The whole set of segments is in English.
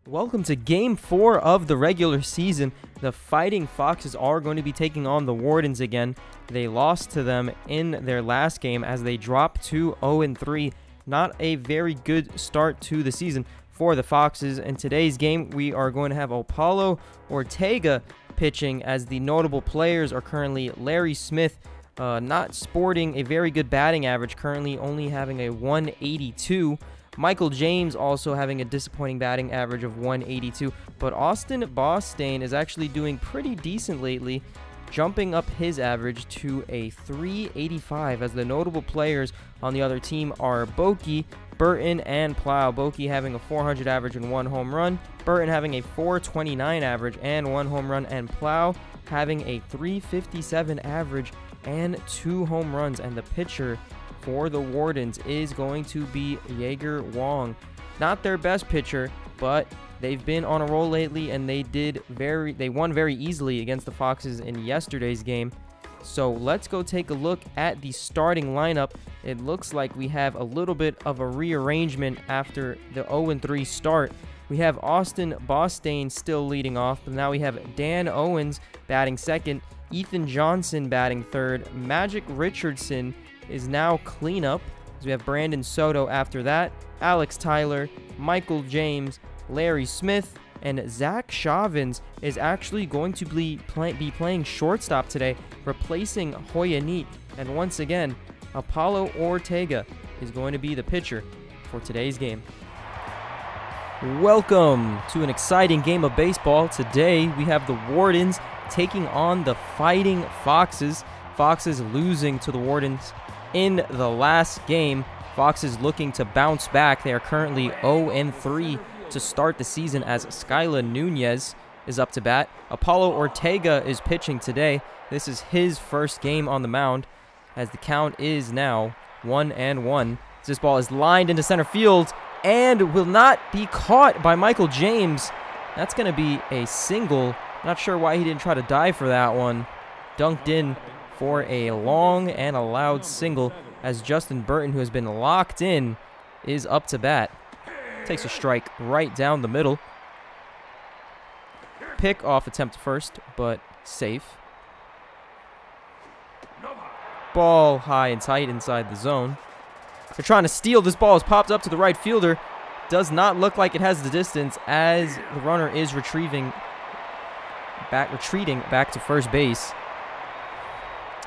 Welcome to Game 4 of the regular season. The Fighting Foxes are going to be taking on the Wardens again. They lost to them in their last game as they dropped to 0-3. Not a very good start to the season for the Foxes. In today's game, we are going to have Apollo Ortega pitching, as the notable players are currently Larry Smith, not sporting a very good batting average, currently only having a 182. Michael James also having a disappointing batting average of 182, but Austin Bostaine is actually doing pretty decent lately, jumping up his average to a 385, as the notable players on the other team are Boki, Burton, and Plow. Boki having a 400 average and 1 home run, Burton having a 429 average and 1 home run, and Plow having a 357 average and 2 home runs. And the pitcher for the Wardens is going to be Jaeger Wong. Not their best pitcher, but they've been on a roll lately, and they won very easily against the Foxes in yesterday's game. So let's go take a look at the starting lineup. It looks like we have a little bit of a rearrangement after the 0-3 start. We have Austin Bostaine still leading off, but now we have Dan Owens batting second, Ethan Johnson batting third, Magic Richardson is now cleanup, as we have Brandon Soto after that, Alex Tyler, Michael James, Larry Smith, and Zach Chavins is actually going to be playing shortstop today, replacing Hoya Neat. And once again, Apollo Ortega is going to be the pitcher for today's game. Welcome to an exciting game of baseball. Today we have the Wardens taking on the Fighting Foxes. Foxes losing to the Wardens in the last game. Foxes looking to bounce back. They are currently 0-3 to start the season, as Skyla Nunez is up to bat. Apollo Ortega is pitching today. This is his first game on the mound, as the count is now 1-1. This ball is lined into center field and will not be caught by Michael James. That's going to be a single. Not sure why he didn't try to dive for that one. Dunked in for a long and a loud single, as Justin Burton, who has been locked in, is up to bat. Takes a strike right down the middle. Pick off attempt first, but safe. Ball high and tight inside the zone. They're trying to steal. This ball is popped up to the right fielder. Does not look like it has the distance, as the runner is retreating back to first base.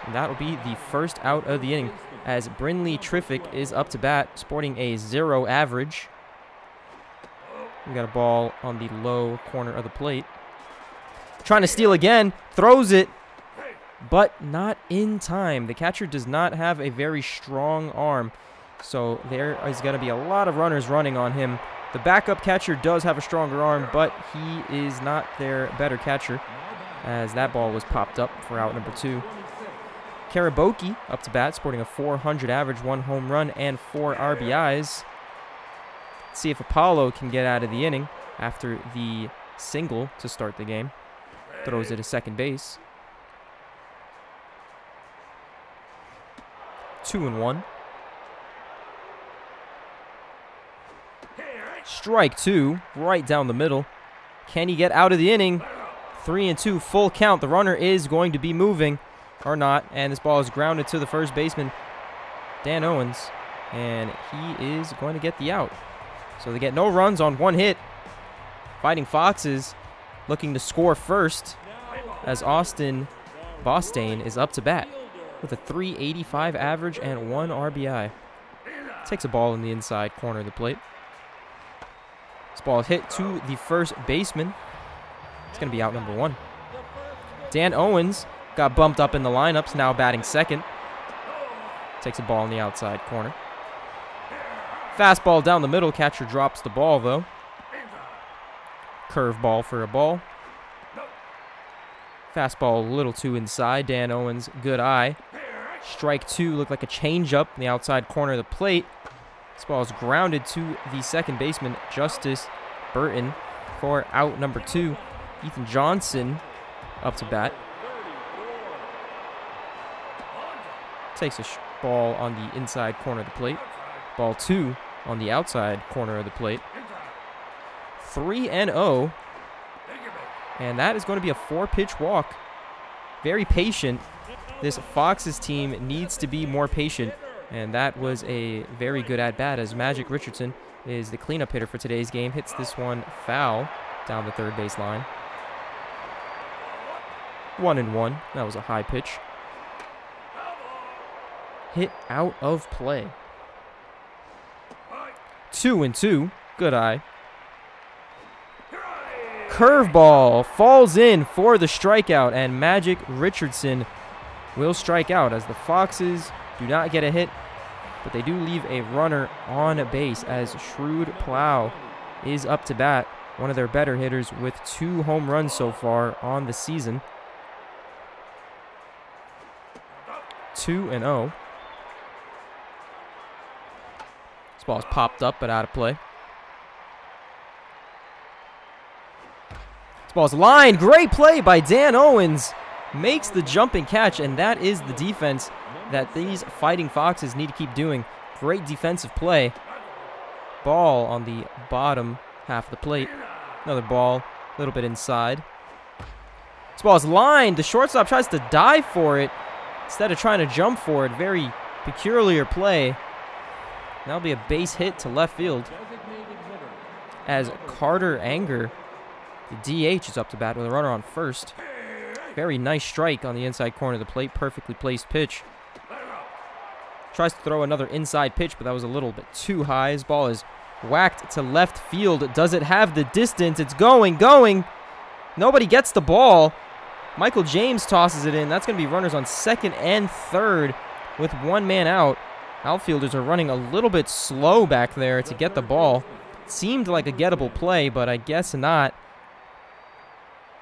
And that will be the first out of the inning, as Brinley Triffick is up to bat, sporting a 0 average. We got a ball on the low corner of the plate. Trying to steal again, throws it, but not in time. The catcher does not have a very strong arm, so there is going to be a lot of runners running on him. The backup catcher does have a stronger arm, but he is not their better catcher, as that ball was popped up for out number 2. Karaboki up to bat, sporting a 400 average, 1 home run, and 4 RBIs. Let's see if Apollo can get out of the inning after the single to start the game. Throws it to second base. 2-1. Strike 2, right down the middle. Can he get out of the inning? 3-2, full count. The runner is going to be moving, or not, and this ball is grounded to the first baseman, Dan Owens, and he is going to get the out. So they get no runs on 1 hit. Fighting Foxes looking to score first, as Austin Bostaine is up to bat with a 385 average and 1 RBI. Takes a ball in the inside corner of the plate. This ball is hit to the first baseman. It's going to be out number 1. Dan Owens got bumped up in the lineups, now batting second. Takes a ball in the outside corner. Fastball down the middle. Catcher drops the ball, though. Curveball for a ball. Fastball a little too inside. Dan Owens, good eye. Strike 2, looked like a changeup in the outside corner of the plate. This ball is grounded to the second baseman, Justice Burton, for out number 2. Ethan Johnson up to bat. Takes a ball on the inside corner of the plate. Ball 2 on the outside corner of the plate. 3-0. And that is going to be a 4-pitch walk. Very patient. This Foxes team needs to be more patient. And that was a very good at-bat as Magic Richardson is the cleanup hitter for today's game. Hits this one foul down the third base line. 1-1. That was a high pitch. Hit out of play. 2-2. Good eye. Curveball falls in for the strikeout, and Magic Richardson will strike out as the Foxes do not get a hit, but they do leave a runner on base as Shrewd Plow is up to bat. One of their better hitters with 2 home runs so far on the season. 2-0. This ball is popped up but out of play. This ball is lined. Great play by Dan Owens. Makes the jumping catch, and that is the defense that these Fighting Foxes need to keep doing. Great defensive play. Ball on the bottom half of the plate. Another ball, a little bit inside. This ball is lined. The shortstop tries to dive for it instead of trying to jump for it. Very peculiar play. That'll be a base hit to left field as Carter Anger, the DH, is up to bat with a runner on first. Very nice strike on the inside corner of the plate. Perfectly placed pitch. Tries to throw another inside pitch, but that was a little bit too high. His ball is whacked to left field. Does it have the distance? It's going. Nobody gets the ball. Michael James tosses it in. That's going to be runners on second and third with 1 man out. Outfielders are running a little bit slow back there to get the ball. Seemed like a gettable play, but I guess not,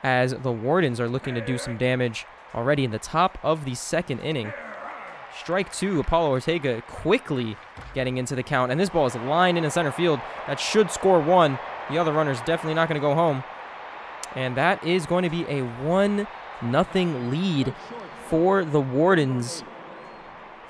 as the Wardens are looking to do some damage already in the top of the second inning. Strike 2, Apollo Ortega quickly getting into the count, and this ball is lined in center field. That should score 1. The other runner's definitely not going to go home. And that is going to be a 1-0 lead for the Wardens.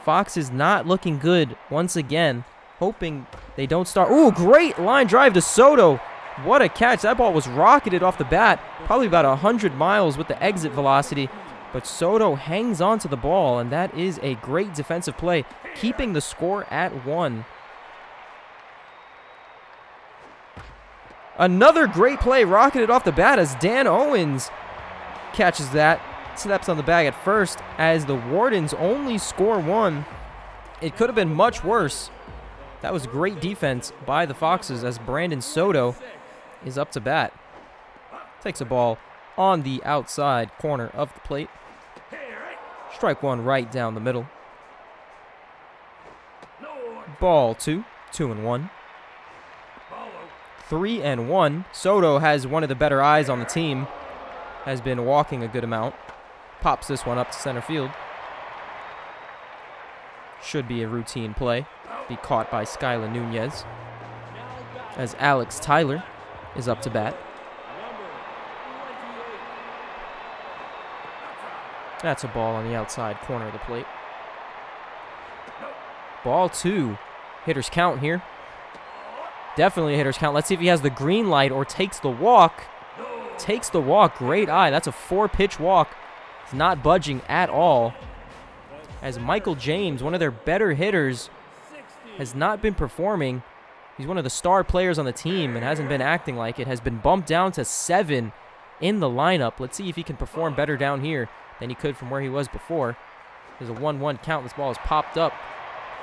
Fox is not looking good once again. Hoping they don't start. Ooh, great line drive to Soto. What a catch. That ball was rocketed off the bat. Probably about 100 miles with the exit velocity. But Soto hangs on to the ball, and that is a great defensive play, keeping the score at 1. Another great play rocketed off the bat as Dan Owens catches that. Steps on the bag at first as the Wardens only score 1. It could have been much worse. That was great defense by the Foxes as Brandon Soto is up to bat. Takes a ball on the outside corner of the plate. Strike 1 right down the middle. Ball 2, 2-1. 3-1. Soto has one of the better eyes on the team. Has been walking a good amount. Pops this one up to center field. Should be a routine play. Be caught by Skylar Nunez. As Alex Tyler is up to bat. That's a ball on the outside corner of the plate. Ball 2. Hitter's count here. Definitely a hitter's count. Let's see if he has the green light or takes the walk. Takes the walk. Great eye. That's a 4-pitch walk. It's not budging at all. As Michael James, one of their better hitters, has not been performing. He's one of the star players on the team and hasn't been acting like it. Has been bumped down to 7 in the lineup. Let's see if he can perform better down here than he could from where he was before. There's a 1-1 count. This ball is popped up.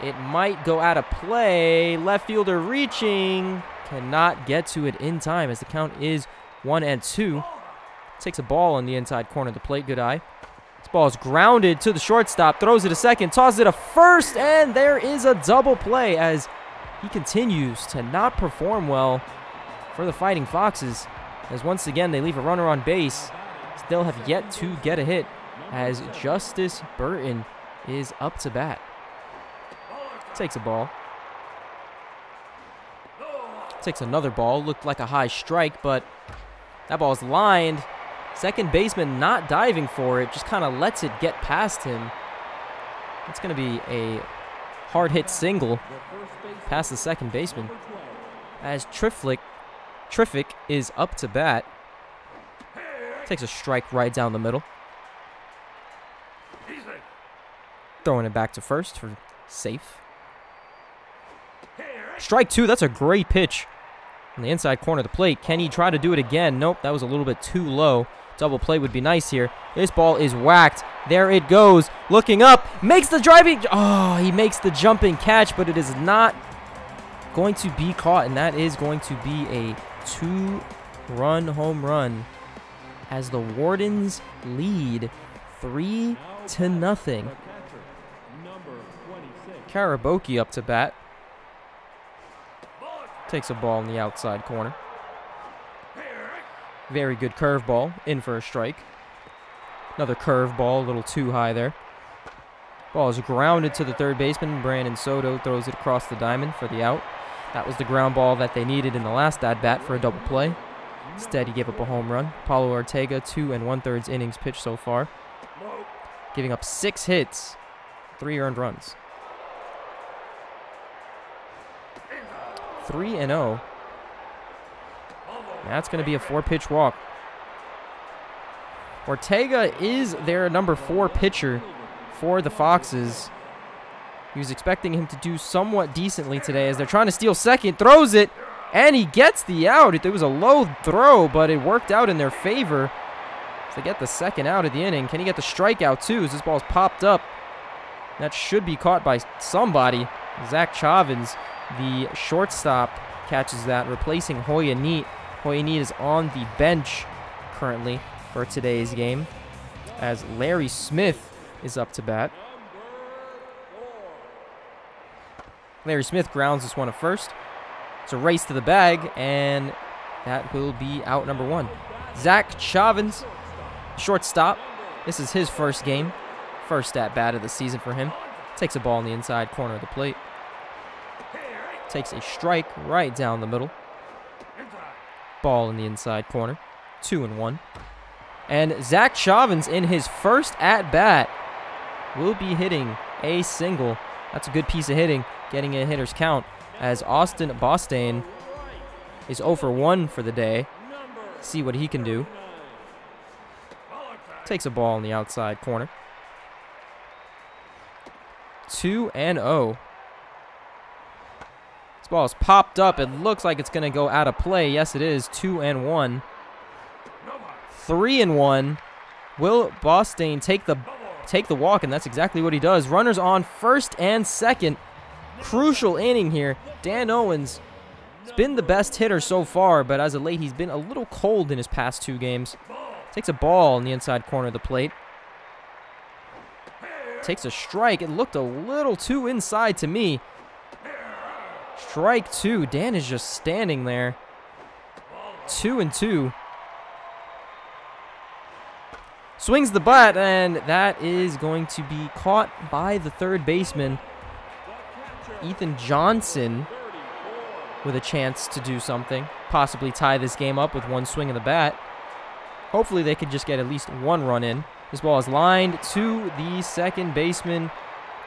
It might go out of play. Left fielder reaching. Cannot get to it in time as the count is 1-2. Takes a ball on the inside corner of the plate. Good eye. This ball is grounded to the shortstop. Throws it a second. Tosses it a first. And there is a double play as he continues to not perform well for the Fighting Foxes. As once again they leave a runner on base. Still have yet to get a hit as Justice Burton is up to bat. Takes a ball. Takes another ball. Looked like a high strike, but that ball is lined. Second baseman not diving for it. Just kind of lets it get past him. It's going to be a hard hit single past the second baseman. As Triflick Triffic is up to bat. Takes a strike right down the middle. Throwing it back to first for safe. Strike 2. That's a great pitch. On the inside corner of the plate. Can he try to do it again? Nope, that was a little bit too low. Double play would be nice here. This ball is whacked. There it goes. Looking up. Makes the driving. Oh, he makes the jumping catch, but it is not going to be caught, and that is going to be a 2-run home run as the Wardens lead 3-0. Karaboki up to bat. Takes a ball in the outside corner. Very good curveball, in for a strike. Another curveball, a little too high there. Ball is grounded to the third baseman. Brandon Soto throws it across the diamond for the out. That was the ground ball that they needed in the last at-bat for a double play. Instead, he gave up a home run. Paulo Ortega, 2 1/3 innings pitched so far. Giving up 6 hits, 3 earned runs. 3-0. That's going to be a 4-pitch walk. Ortega is their number 4 pitcher for the Foxes. He was expecting him to do somewhat decently today as they're trying to steal second. Throws it, and he gets the out. It was a low throw, but it worked out in their favor to get the second out of the inning. Can he get the strikeout, too, as this ball's popped up? That should be caught by somebody. Zach Chavins, the shortstop, catches that, replacing Hoya Neat. Hoya Neat is on the bench currently for today's game as Larry Smith is up to bat. Larry Smith grounds this one at first. It's a race to the bag, and that will be out number 1. Zach Chavins, shortstop. This is his first game. First at-bat of the season for him. Takes a ball in the inside corner of the plate. Takes a strike right down the middle. Ball in the inside corner. 2-1. And Zach Chavins in his first at-bat will be hitting a single. That's a good piece of hitting, getting a hitter's count, as Austin Bostaine is 0 for 1 for the day. See what he can do. Takes a ball in the outside corner. 2-0. This ball is popped up. It looks like it's going to go out of play. Yes, it is. 2-1. 3-1. Will Bostaine take the walk? And that's exactly what he does. Runners on first and second. Crucial inning here. Dan Owens has been the best hitter so far, but as of late, he's been a little cold in his past 2 games. Takes a ball in the inside corner of the plate. Takes a strike. It looked a little too inside to me. Strike 2. Dan is just standing there. 2-2. Swings the bat, and that is going to be caught by the third baseman, Ethan Johnson, with a chance to do something. Possibly tie this game up with 1 swing of the bat. Hopefully they could just get at least 1 run in. This ball is lined to the second baseman.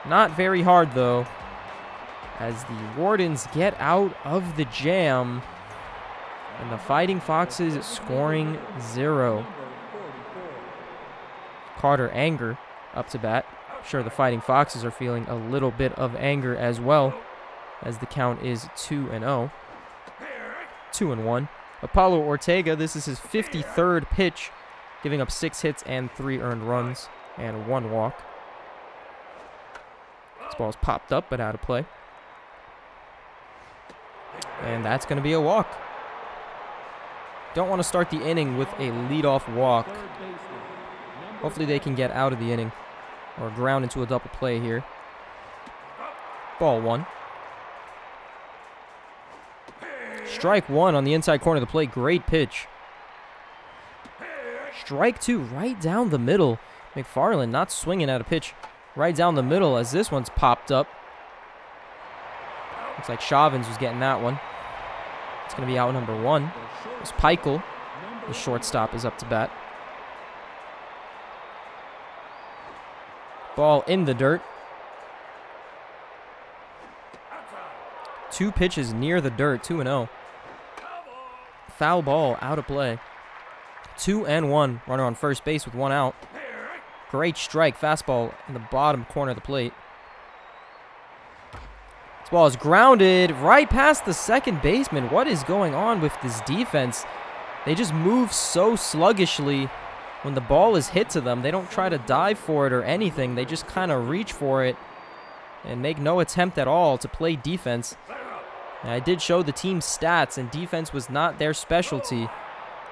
Not very hard, though, as the Wardens get out of the jam. And the Fighting Foxes scoring 0. Carter Anger up to bat. I'm sure the Fighting Foxes are feeling a little bit of anger as well, as the count is 2-0. 2-1. Apollo Ortega, this is his 53rd pitch, giving up 6 hits and 3 earned runs and 1 walk. This ball's popped up but out of play. And that's going to be a walk. Don't want to start the inning with a leadoff walk. Hopefully they can get out of the inning or ground into a double play here. Ball 1. Strike 1 on the inside corner of the plate. Great pitch. Strike 2 right down the middle. McFarland not swinging at a pitch right down the middle as this one's popped up. Looks like Chavins was getting that one. It's going to be out number 1. It's Peichel. The shortstop is up to bat. Ball in the dirt. 2 pitches near the dirt. 2-0. foul ball out of play. 2-1. Runner on first base with 1 out. Great strike. Fastball in the bottom corner of the plate. This ball is grounded right past the second baseman. What is going on with this defense? They just move so sluggishly when the ball is hit to them. They don't try to dive for it or anything. They just kind of reach for it and make no attempt at all to play defense. And I did show the team's stats, and defense was not their specialty.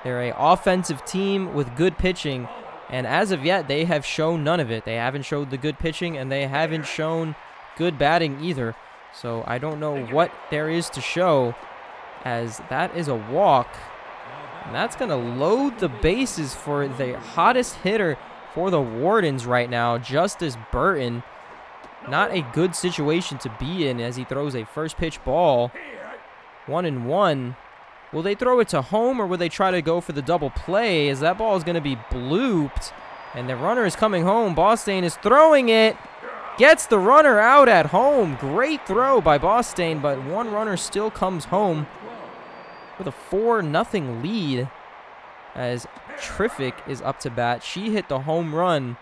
They're an offensive team with good pitching, and as of yet, they have shown none of it. They haven't showed the good pitching, and they haven't shown good batting either. So I don't know what there is to show, as that is a walk. And that's going to load the bases for the hottest hitter for the Wardens right now, Justice Burton. Not a good situation to be in as he throws a first pitch ball. 1-1. Will they throw it to home, or will they try to go for the double play, as that ball is going to be blooped? And the runner is coming home. Bostaine is throwing it. Gets the runner out at home. Great throw by Bostaine, but one runner still comes home with a 4-0 lead as Triffic is up to bat. She hit the home run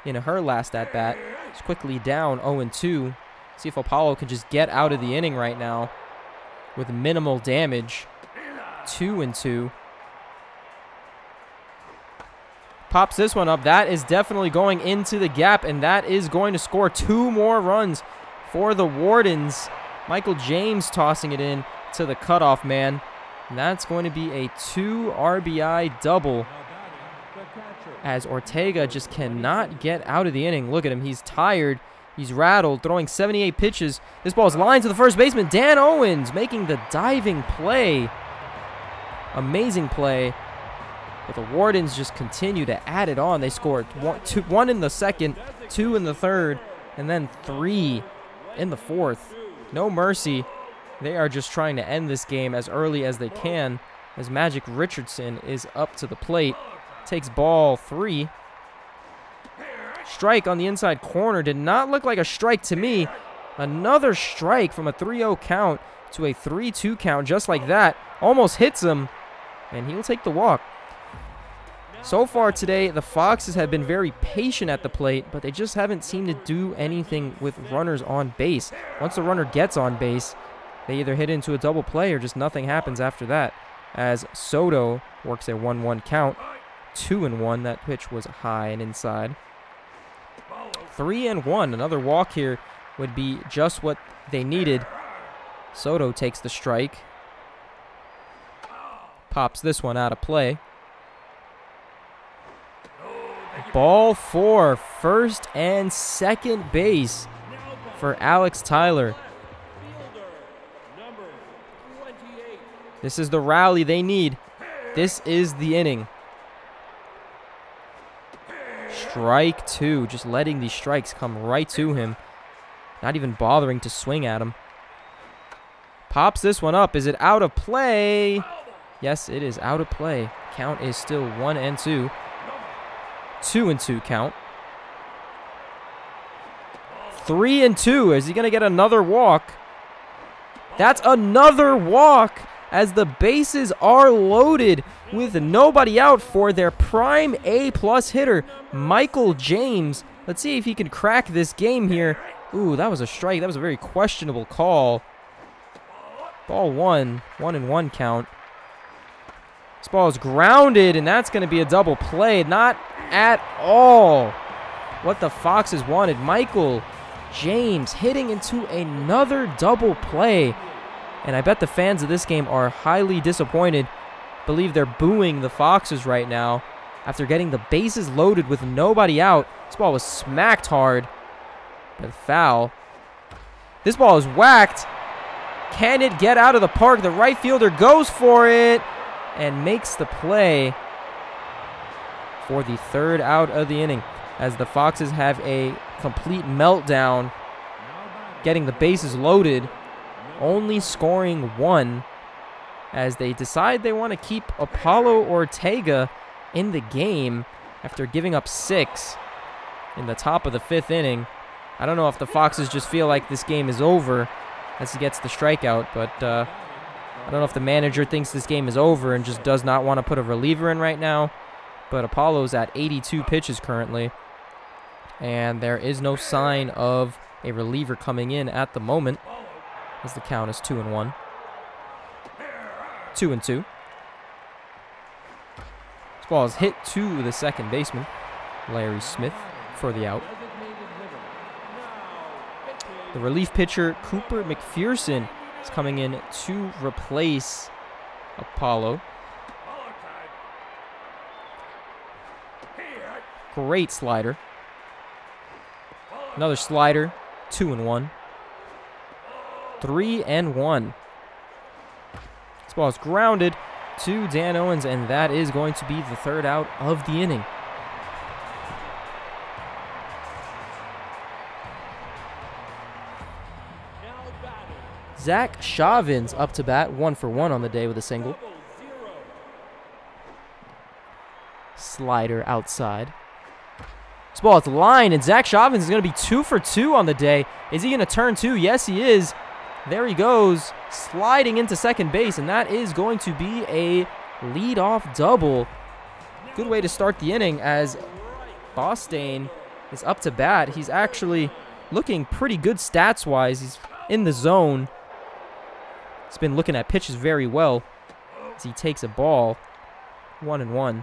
in her last at-bat. It's quickly down 0-2. See if Apollo can just get out of the inning right now with minimal damage. 2-2. Pops this one up. That is definitely going into the gap, and that is going to score 2 more runs for the Wardens. Michael James tossing it in to the cutoff man. And that's going to be a 2 RBI double, as Ortega just cannot get out of the inning. Look at him. He's tired. He's rattled, throwing 78 pitches. This ball is lined to the first baseman, Dan Owens, making the diving play. Amazing play. But the Wardens just continue to add it on. They scored 1 in the second, 2 in the third, and then 3 in the fourth. No mercy. They are just trying to end this game as early as they can, as Magic Richardson is up to the plate. Takes ball 3. Strike on the inside corner. Did not look like a strike to me. Another strike from a 3-0 count to a 3-2 count, just like that. Almost hits him, and he'll take the walk. So far today, the Foxes have been very patient at the plate, but they just haven't seemed to do anything with runners on base. Once the runner gets on base, they either hit into a double play or just nothing happens after that, as Soto works a 1-1 count. 2-1. That pitch was high and inside. 3-1. Another walk here would be just what they needed. Soto takes the strike. Pops this one out of play. Ball 4. First and second base for Alex Tyler. This is the rally they need. This is the inning. Strike 2. Just letting these strikes come right to him. Not even bothering to swing at him. Pops this one up. Is it out of play? Yes, it is out of play. Count is still 1-2. 2-2 count. 3-2. Is he going to get another walk? That's another walk, as the bases are loaded with nobody out for their prime A+ hitter, Michael James. Let's see if he can crack this game here. Ooh, that was a strike. That was a very questionable call. Ball 1. 1-1 count. This ball is grounded, and that's going to be a double play. Not at all what the Foxes wanted. Michael James hitting into another double play. And I bet the fans of this game are highly disappointed. Believe they're booing the Foxes right now after getting the bases loaded with nobody out. This ball was smacked hard, but foul. This ball is whacked. Can it get out of the park? The right fielder goes for it and makes the play for the 3rd out of the inning, as the Foxes have a complete meltdown, getting the bases loaded, only scoring 1, as they decide they want to keep Apollo Ortega in the game after giving up 6 in the top of the 5th inning. I don't know if the Foxes just feel like this game is over as he gets the strikeout, but I don't know if the manager thinks this game is over and just does not want to put a reliever in right now. But Apollo's at 82 pitches currently. And there is no sign of a reliever coming in at the moment, as the count is 2-1. 2-2. This ball is hit to the second baseman, Larry Smith, for the out. The relief pitcher, Cooper McPherson, is coming in to replace Apollo. Great slider. Another slider. 2-1. 3-1. This ball is grounded to Dan Owens, and that is going to be the third out of the inning. Zach Chavin's up to bat, 1-for-1 on the day with a single. Slider outside. This ball is line, and Zach Chavins is going to be 2-for-2 on the day. Is he going to turn two? Yes, he is. There he goes, sliding into second base, and that is going to be a leadoff double. Good way to start the inning as Bostain is up to bat. He's actually looking pretty good stats-wise. He's in the zone. He's been looking at pitches very well as he takes a ball. 1-1.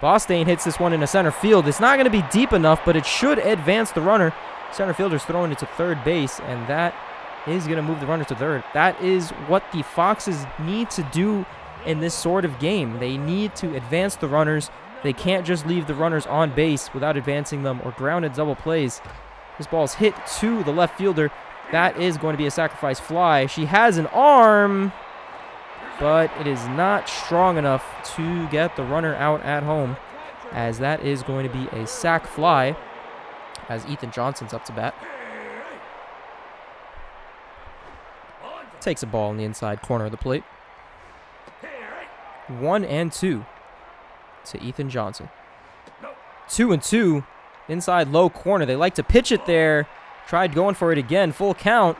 Bostain hits this one into center field. It's not going to be deep enough, but it should advance the runner. Center fielder's throwing it to third base, and that is going to move the runner to third. That is what the Foxes need to do in this sort of game. They need to advance the runners. They can't just leave the runners on base without advancing them or grounded double plays. This ball is hit to the left fielder. That is going to be a sacrifice fly. She has an arm, but it is not strong enough to get the runner out at home, as that is going to be a sac fly as Ethan Johnson's up to bat. Takes a ball in the inside corner of the plate. 1-2 to Ethan Johnson. 2-2 inside low corner. They like to pitch it there. Tried going for it again, full count.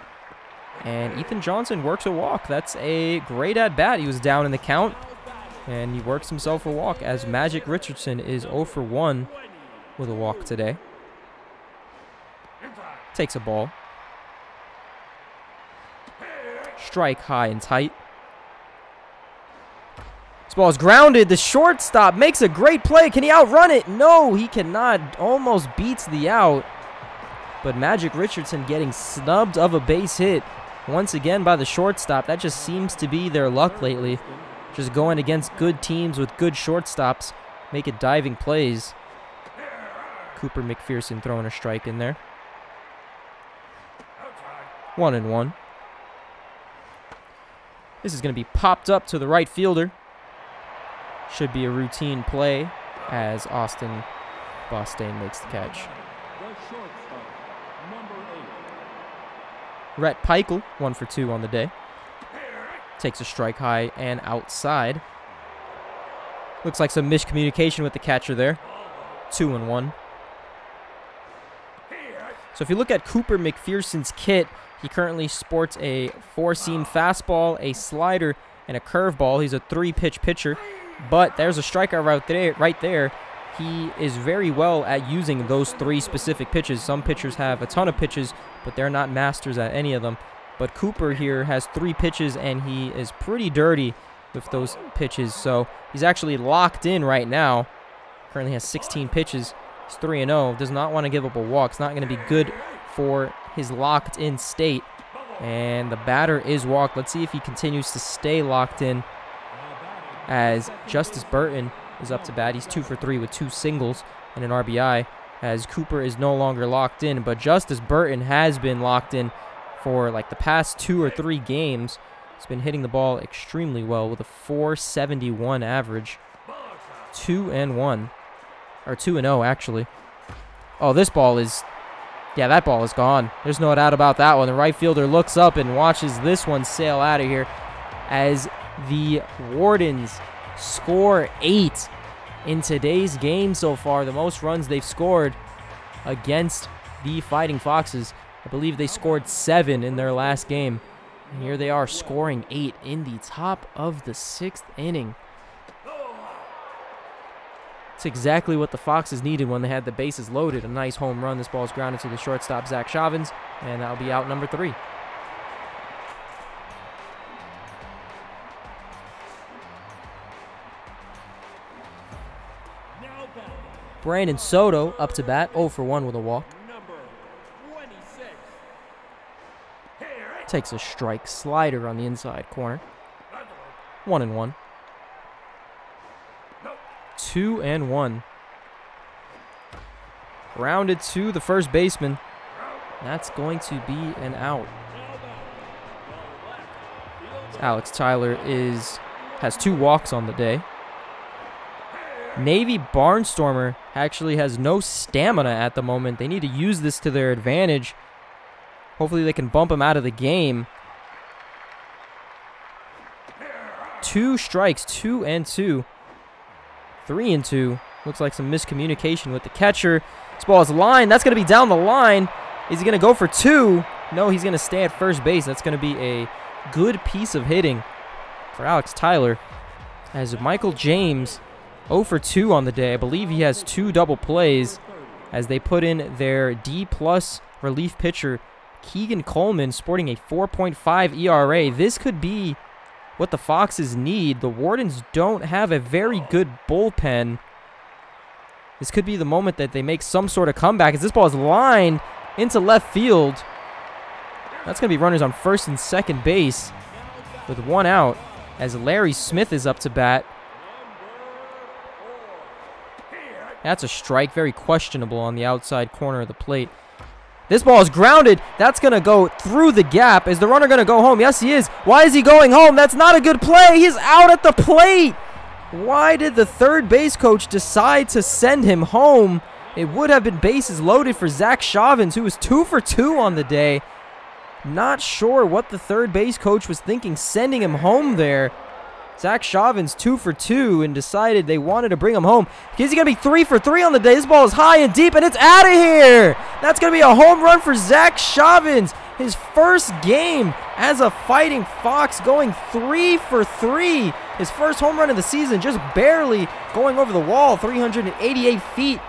And Ethan Johnson works a walk. That's a great at-bat. He was down in the count, and he works himself a walk as Magic Richardson is 0-for-1 with a walk today. Takes a ball. Strike high and tight. This ball is grounded. The shortstop makes a great play. Can he outrun it? No, he cannot. Almost beats the out. But Magic Richardson getting snubbed of a base hit once again by the shortstop. That just seems to be their luck lately. Just going against good teams with good shortstops, make it diving plays. Cooper McPherson throwing a strike in there. 1-1. This is going to be popped up to the right fielder. Should be a routine play as Austin Bostain makes the catch. Rhett Peichel, 1-for-2 on the day. Takes a strike high and outside. Looks like some miscommunication with the catcher there. 2-1. So if you look at Cooper McPherson's kit, he currently sports a four-seam fastball, a slider, and a curveball. He's a three-pitch pitcher, but there's a strikeout right there. He is very well at using those three specific pitches. Some pitchers have a ton of pitches, but they're not masters at any of them. But Cooper here has three pitches, and he is pretty dirty with those pitches. So he's actually locked in right now. Currently has 16 pitches. He's 3-0. Does not want to give up a walk. It's not going to be good for his locked-in state. And the batter is walked. Let's see if he continues to stay locked in as Justice Burton is up to bat. He's 2-for-3 with 2 singles and an RBI as Cooper is no longer locked in. But Justice Burton has been locked in for like the past 2 or 3 games. He's been hitting the ball extremely well with a .471 average. 2-1. Or 2-0 actually. Oh, this ball is... yeah, that ball is gone. There's no doubt about that one. The right fielder looks up and watches this one sail out of here as the Wardens score 8 in today's game so far. The most runs they've scored against the Fighting Foxes. I believe they scored 7 in their last game. And here they are scoring 8 in the top of the 6th inning. It's exactly what the Foxes needed when they had the bases loaded. A nice home run. This ball is grounded to the shortstop, Zach Shavins, and that'll be out number 3. Brandon Soto up to bat, 0 for 1 with a walk. Takes a strike, slider on the inside corner. 1-1. 2-1. Grounded to the first baseman. That's going to be an out. Alex Tyler has 2 walks on the day. Navy Barnstormer actually has no stamina at the moment. They need to use this to their advantage. Hopefully they can bump him out of the game. 2 strikes, 2-2. 3-2. Looks like some miscommunication with the catcher. This ball is lined. That's going to be down the line. Is he going to go for 2? No, he's going to stay at first base. That's going to be a good piece of hitting for Alex Tyler. As Michael James, 0 for 2 on the day. I believe he has 2 double plays as they put in their D+ relief pitcher, Keegan Coleman, sporting a 4.5 ERA. This could be what the Foxes need. The Wardens don't have a very good bullpen. This could be the moment that they make some sort of comeback as this ball is lined into left field. That's going to be runners on first and second base with 1 out as Larry Smith is up to bat. That's a strike, very questionable on the outside corner of the plate. This ball is grounded. That's going to go through the gap. Is the runner going to go home? Yes, he is. Why is he going home? That's not a good play. He's out at the plate. Why did the third base coach decide to send him home? It would have been bases loaded for Zach Shavins, who was 2 for 2 on the day. Not sure what the third base coach was thinking, sending him home there. Zach Shavins 2 for 2 and decided they wanted to bring him home. Is he going to be 3 for 3 on the day? This ball is high and deep, and it's out of here. That's going to be a home run for Zach Shavins. His first game as a Fighting Fox, going 3 for 3. His first home run of the season, just barely going over the wall, 388 feet.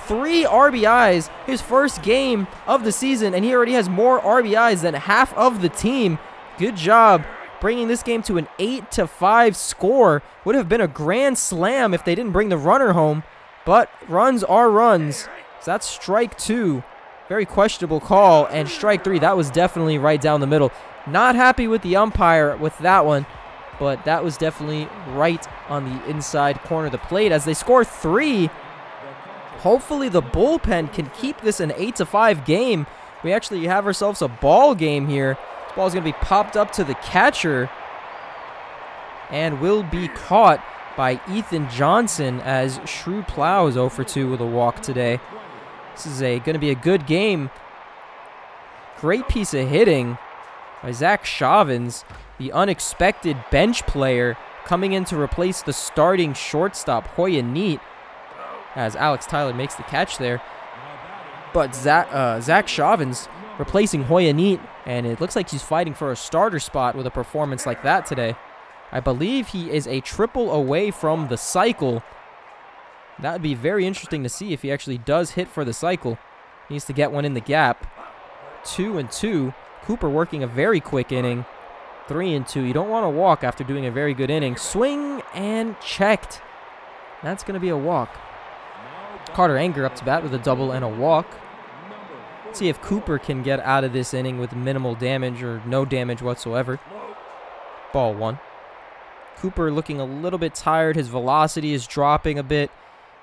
3 RBIs, his first game of the season, and he already has more RBIs than half of the team. Good job bringing this game to an 8-5 score. Would have been a grand slam if they didn't bring the runner home, but runs are runs. So that's strike 2. Very questionable call, and strike 3. That was definitely right down the middle. Not happy with the umpire with that one, but that was definitely right on the inside corner of the plate as they score 3. Hopefully the bullpen can keep this an 8-5 game. We actually have ourselves a ball game here. This ball is going to be popped up to the catcher and will be caught by Ethan Johnson as Shrew Plow is 0 for 2 with a walk today. This is going to be a good game. Great piece of hitting by Zach Shavins, the unexpected bench player coming in to replace the starting shortstop, Hoya Neat, as Alex Tyler makes the catch there. But Zach Shavins replacing Hoya Neat, and it looks like he's fighting for a starter spot with a performance like that today. I believe he is a triple away from the cycle. That would be very interesting to see if he actually does hit for the cycle. He needs to get one in the gap. 2-2. Cooper working a very quick inning. 3-2. You don't want to walk after doing a very good inning. Swing and checked. That's going to be a walk. Carter Anger up to bat with a double and a walk. Let's see if Cooper can get out of this inning with minimal damage or no damage whatsoever. Ball 1. Cooper looking a little bit tired. His velocity is dropping a bit.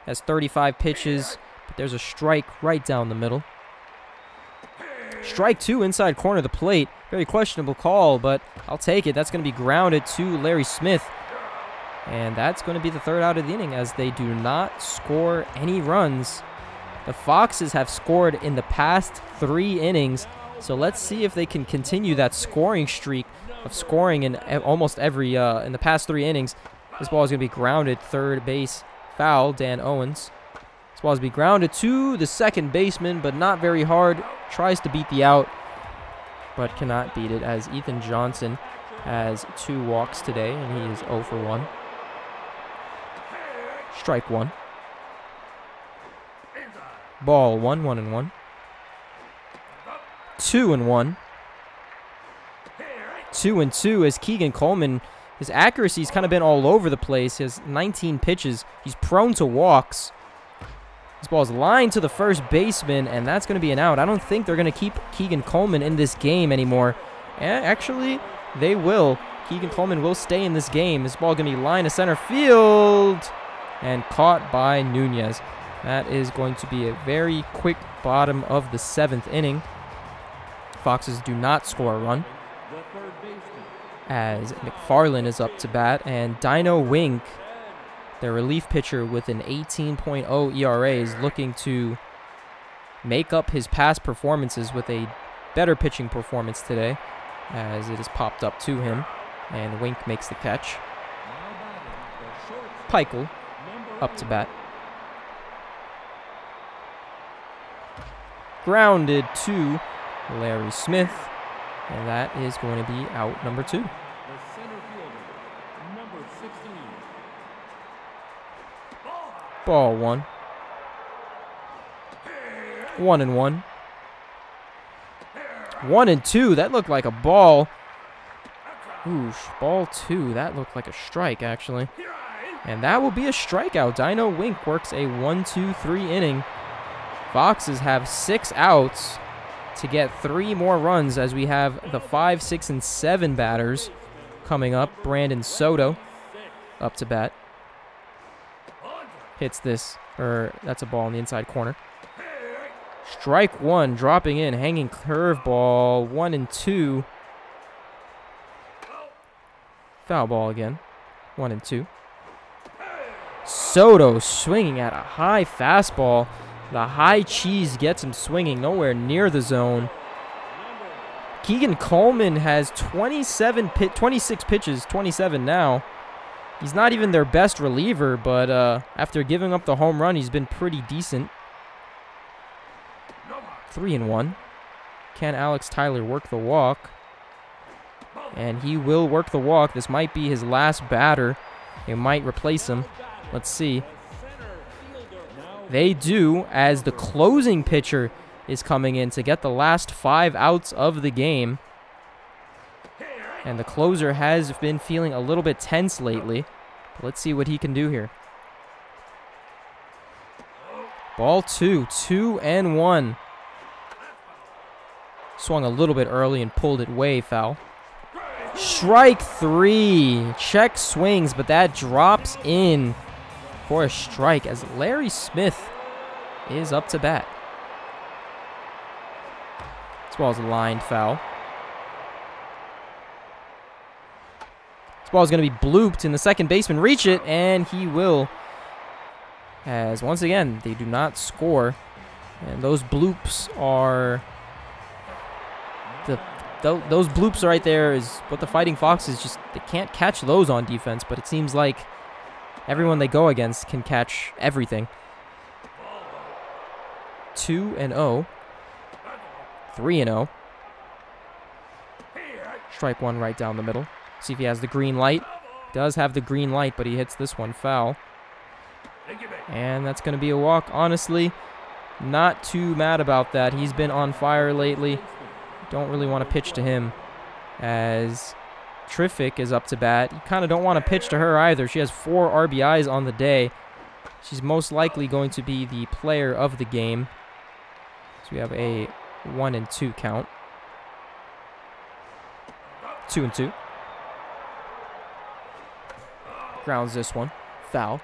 Has 35 pitches, but there's a strike right down the middle. Strike 2 inside corner of the plate. Very questionable call, but I'll take it. That's going to be grounded to Larry Smith. And that's going to be the third out of the inning as they do not score any runs. The Foxes have scored in the past 3 innings, so let's see if they can continue that scoring streak of scoring in almost every, in the past 3 innings. This ball is going to be grounded, third base foul, Dan Owens. This ball is going to be grounded to the second baseman, but not very hard. Tries to beat the out. but cannot beat it as Ethan Johnson has 2 walks today, and he is 0 for 1. Strike 1. Ball 1, 1-1. 2-1. 2-2 as Keegan Coleman, his accuracy's kind of been all over the place. He has 19 pitches. He's prone to walks. This ball is lined to the first baseman, and that's going to be an out. I don't think they're going to keep Keegan Coleman in this game anymore. Actually, they will. Keegan Coleman will stay in this game. This ball going to be lined to center field and caught by Nunez. That is going to be a very quick bottom of the 7th inning. Foxes do not score a run as McFarland is up to bat, and Dino Wink, their relief pitcher with an 18.0 ERA, is looking to make up his past performances with a better pitching performance today, as it is popped up to him, and Wink makes the catch. Peichel up to bat. Grounded to Larry Smith, and that is going to be out number 2. Ball 1. 1-1. 1-2. That looked like a ball. Oof. Ball 2. That looked like a strike, actually. And that will be a strikeout. Dino Wink works a 1-2-3 inning. Foxes have 6 outs to get 3 more runs, as we have the 5, 6, and 7 batters coming up. Brandon Soto up to bat. Hits this, or that's a ball in the inside corner. Strike 1, dropping in, hanging curveball. 1-2. Foul ball again. 1-2. Soto swinging at a high fastball. The high cheese gets him swinging nowhere near the zone. Keegan Coleman has 26 pitches, 27 now. He's not even their best reliever, but after giving up the home run, he's been pretty decent. 3-1. Can Alex Tyler work the walk? And he will work the walk. This might be his last batter. They might replace him. Let's see. They do, as the closing pitcher is coming in to get the last 5 outs of the game. And the closer has been feeling a little bit tense lately. Let's see what he can do here. Ball 2, 2-1. Swung a little bit early and pulled it way foul. Strike 3. Check swings, but that drops in for a strike as Larry Smith is up to bat. This ball is lined foul. This ball is going to be blooped, and the second baseman reach it, and he will. As once again, they do not score. And those bloops are those bloops right there is what the Fighting Foxes just, they can't catch those on defense, but it seems like everyone they go against can catch everything. 2-0. 3-0. Strike 1 right down the middle. See if he has the green light. Does have the green light, but he hits this one foul. And that's going to be a walk. Honestly, not too mad about that. He's been on fire lately. Don't really want to pitch to him, as Triffic is up to bat. You kind of don't want to pitch to her either. She has 4 RBIs on the day. She's most likely going to be the player of the game. So we have a 1-2 count. 2-2. Grounds this one. Foul.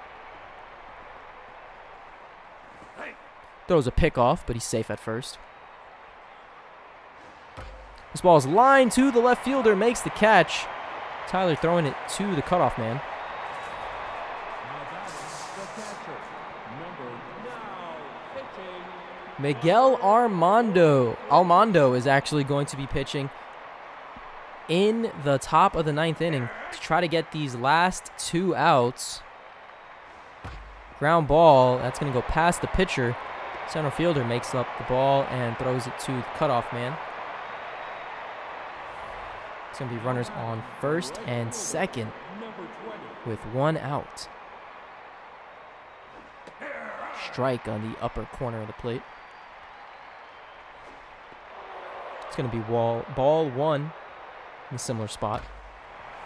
Throws a pick off, but he's safe at first. This ball is lined to the left fielder, makes the catch. Tyler throwing it to the cutoff man. Miguel Almondo is actually going to be pitching in the top of the 9th inning to try to get these last 2 outs. Ground ball, that's going to go past the pitcher. Center fielder makes up the ball and throws it to the cutoff man. It's going to be runners on first and second with 1 out. Strike on the upper corner of the plate. It's going to be ball 1 in a similar spot.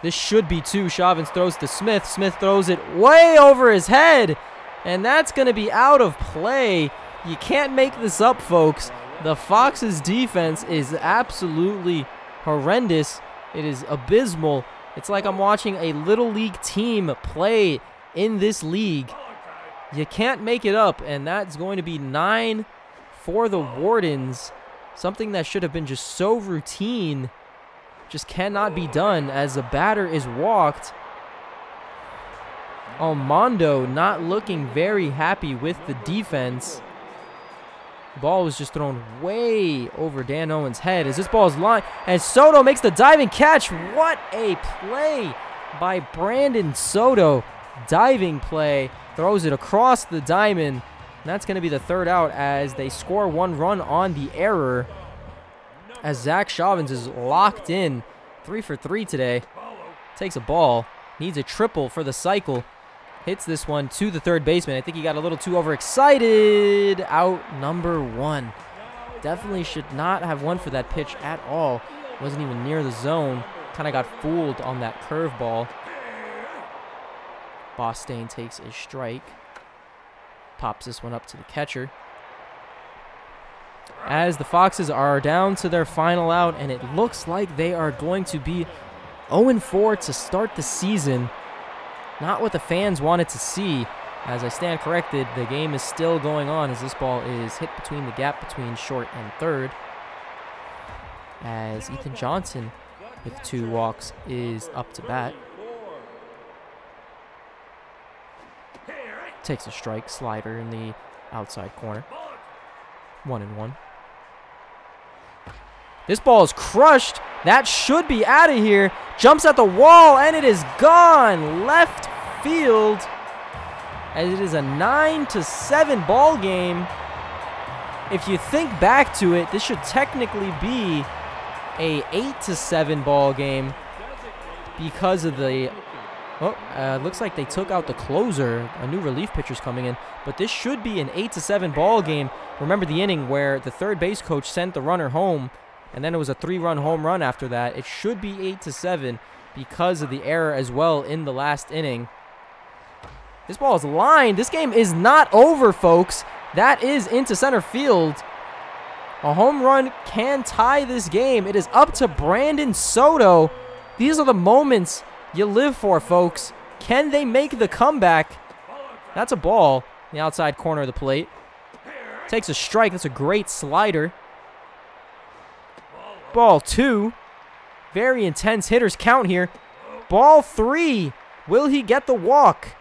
This should be 2. Shavins throws to Smith. Smith throws it way over his head. And that's going to be out of play. You can't make this up, folks. The Foxes' defense is absolutely horrendous. It is abysmal. It's like I'm watching a little league team play in this league. You can't make it up, and that's going to be 9 for the Wardens. Something that should have been just so routine just cannot be done as the batter is walked. Almondo not looking very happy with the defense. The ball was just thrown way over Dan Owen's head as this ball is lined, and Soto makes the diving catch. What a play by Brandon Soto. Diving play, throws it across the diamond. And that's going to be the 3rd out as they score 1 run on the error. As Zach Shavins is locked in, 3 for 3 today. Takes a ball, needs a triple for the cycle. Hits this one to the 3rd baseman. I think he got a little too overexcited. Out number 1. Definitely should not have won for that pitch at all. Wasn't even near the zone. Kind of got fooled on that curveball. Bostain takes a strike. Pops this one up to the catcher. As the Foxes are down to their final out, and it looks like they are going to be 0-4 to start the season. Not what the fans wanted to see. As I stand corrected, the game is still going on as this ball is hit between the gap between short and 3rd. As Ethan Johnson with 2 walks is up to bat. Takes a strike, slider in the outside corner. 1-1. This ball is crushed. That should be out of here. Jumps at the wall, and it is gone. Left field. As it is a 9-7 ball game. If you think back to it, this should technically be a 8-7 ball game because of the... looks like they took out the closer. A new relief pitcher's coming in. But this should be an 8-7 ball game. Remember the inning where the 3rd base coach sent the runner home, and then it was a 3-run home run after that. It should be 8-7 because of the error as well in the last inning. This ball is lined. This game is not over, folks. That is into center field. A home run can tie this game. It is up to Brandon Soto. These are the moments you live for, folks. Can they make the comeback? That's a ball in the outside corner of the plate. Takes a strike. That's a great slider. Ball 2. Very intense hitters count here. Ball 3. Will he get the walk?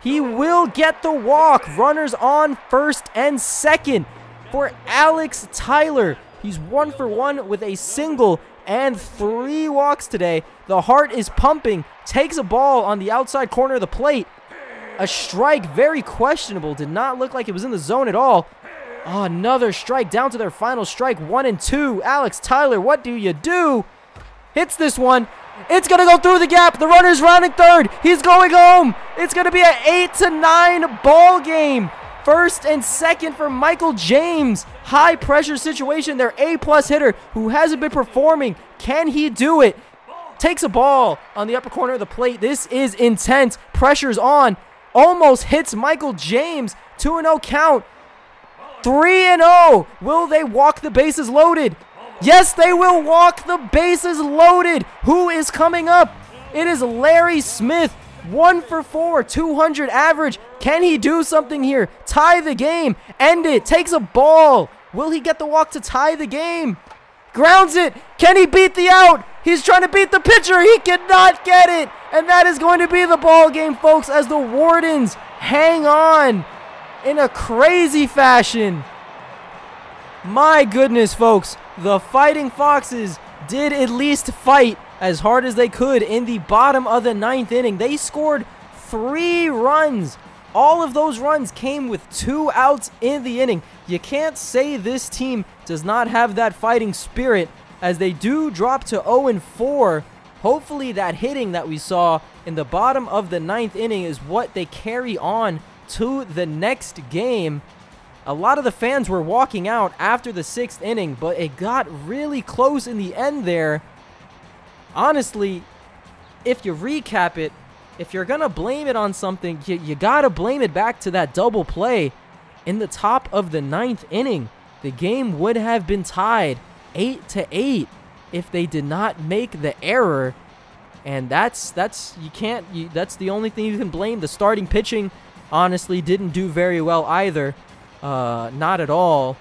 He will get the walk. Runners on first and second for Alex Tyler. He's 1 for 1 with a single and 3 walks today. The heart is pumping. Takes a ball on the outside corner of the plate. A strike, very questionable. Did not look like it was in the zone at all. Oh, another strike, down to their final strike. 1-2. Alex Tyler, what do you do? Hits this one. It's going to go through the gap. The runner's rounding 3rd. He's going home. It's going to be an 8-9 ball game. First and second for Michael James. High pressure situation. Their A+ hitter who hasn't been performing. Can he do it? Takes a ball on the upper corner of the plate. This is intense. Pressure's on. Almost hits Michael James. 2-0 count. 3-0. Will they walk the bases loaded? Yes, they will walk the bases loaded. Who is coming up? It is Larry Smith. 1 for 4, 200 average. Can he do something here? Tie the game. End it. Takes a ball. Will he get the walk to tie the game? Grounds it. Can he beat the out? He's trying to beat the pitcher. He cannot get it. And that is going to be the ball game, folks, as the Wardens hang on in a crazy fashion. My goodness, folks. The Fighting Foxes did at least fight as hard as they could in the bottom of the 9th inning. They scored 3 runs. All of those runs came with 2 outs in the inning. You can't say this team does not have that fighting spirit. as they do drop to 0-4. Hopefully that hitting that we saw in the bottom of the 9th inning is what they carry on to the next game. A lot of the fans were walking out after the 6th inning, but it got really close in the end there. Honestly, if you recap it, if you're going to blame it on something, you got to blame it back to that double play in the top of the 9th inning. The game would have been tied 8-8 if they did not make the error. And that's the only thing you can blame. The starting pitching honestly didn't do very well either. Not at all,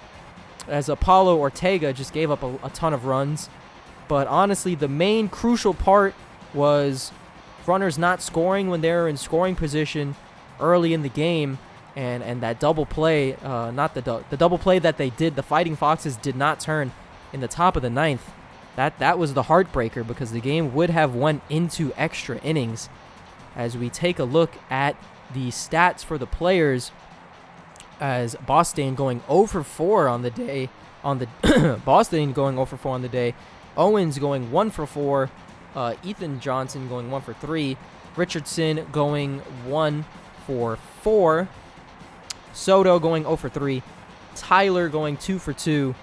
as Apollo Ortega just gave up a ton of runs. But honestly, the main crucial part was runners not scoring when they were in scoring position early in the game, and that double play, the double play that they did, the Fighting Foxes did not turn in the top of the 9th. That was the heartbreaker, because the game would have went into extra innings. As we take a look at the stats for the players, as Boston going 0 for 4 on the day, Boston going 0 for 4 on the day, Owens going 1 for 4, Ethan Johnson going 1 for 3, Richardson going 1 for 4, Soto going 0 for 3, Tyler going 2 for 2,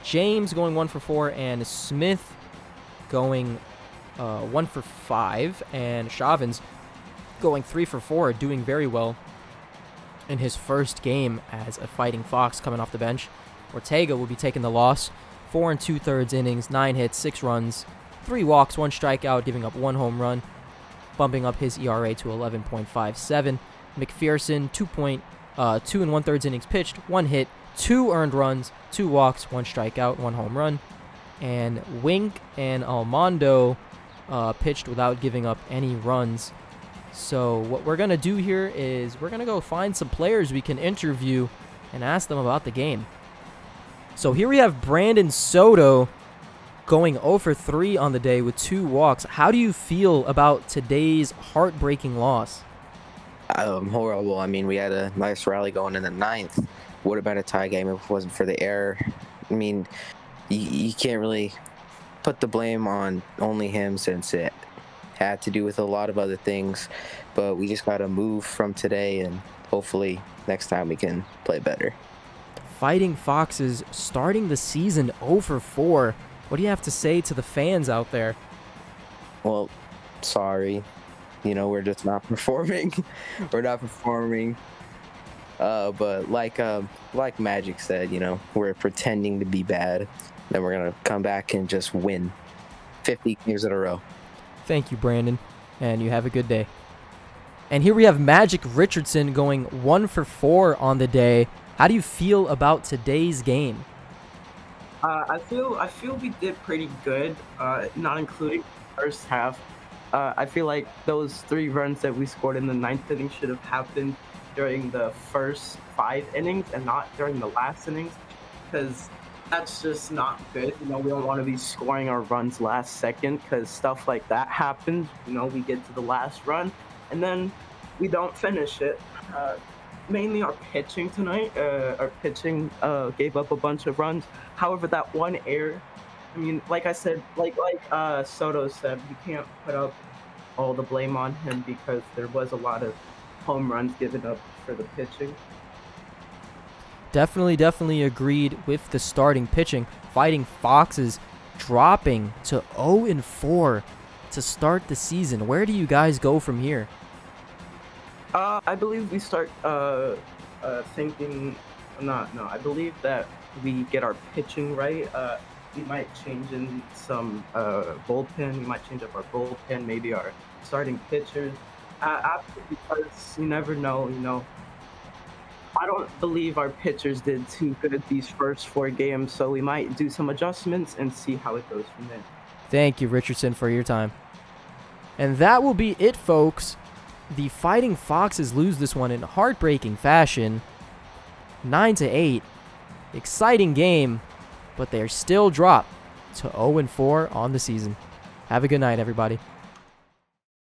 James going 1 for 4, and Smith going 1 for 5, and Chavez going 3 for 4, doing very well in his first game as a Fighting Fox coming off the bench. Ortega will be taking the loss. 4 2/3 innings, 9 hits, 6 runs, 3 walks, 1 strikeout, giving up 1 home run, bumping up his ERA to 11.57. McPherson, 2 1/3 innings pitched, 1 hit, 2 earned runs, 2 walks, 1 strikeout, 1 home run. And Wink and Almondo pitched without giving up any runs. So what we're going to do here is we're going to go find some players we can interview and ask them about the game. So here we have Brandon Soto going 0 for 3 on the day with 2 walks. How do you feel about today's heartbreaking loss? Horrible. I mean, we had a nice rally going in the 9th. Would have been a tie game if it wasn't for the error. I mean, you can't really put the blame on only him, since it had to do with a lot of other things. But we just got to move from today, and hopefully next time we can play better. Fighting Foxes starting the season 0 for 4. What do you have to say to the fans out there? Well, sorry. You know, we're just not performing. We're not performing. But like Magic said, you know, we're pretending to be bad. Then we're going to come back and just win 50 games in a row. Thank you, Brandon, and you have a good day. And here we have Magic Richardson going 1 for 4 on the day. How do you feel about today's game? I feel we did pretty good, not including the first half. I feel like those 3 runs that we scored in the 9th inning should have happened during the first 5 innings and not during the last innings, because that's just not good. You know, we don't want to be scoring our runs last second, because stuff like that happens. You know, we get to the last run and then we don't finish it. Mainly our pitching tonight. Our pitching gave up a bunch of runs. However, that one error, I mean, like I said, like Soto said, we can't put up all the blame on him, because there was a lot of home runs given up for the pitching. Definitely agreed with the starting pitching. Fighting Foxes dropping to 0-4 to start the season. Where do you guys go from here? I believe we start thinking. No. I believe that we get our pitching right. We might change in some bullpen. We might change up our bullpen, maybe our starting pitchers. Because you never know. You know, I don't believe our pitchers did too good at these first 4 games, so we might do some adjustments and see how it goes from there. Thank you, Richardson, for your time. And that will be it, folks. The Fighting Foxes lose this one in heartbreaking fashion, 9-8. Exciting game, but they are still dropped to 0-4 on the season. Have a good night, everybody.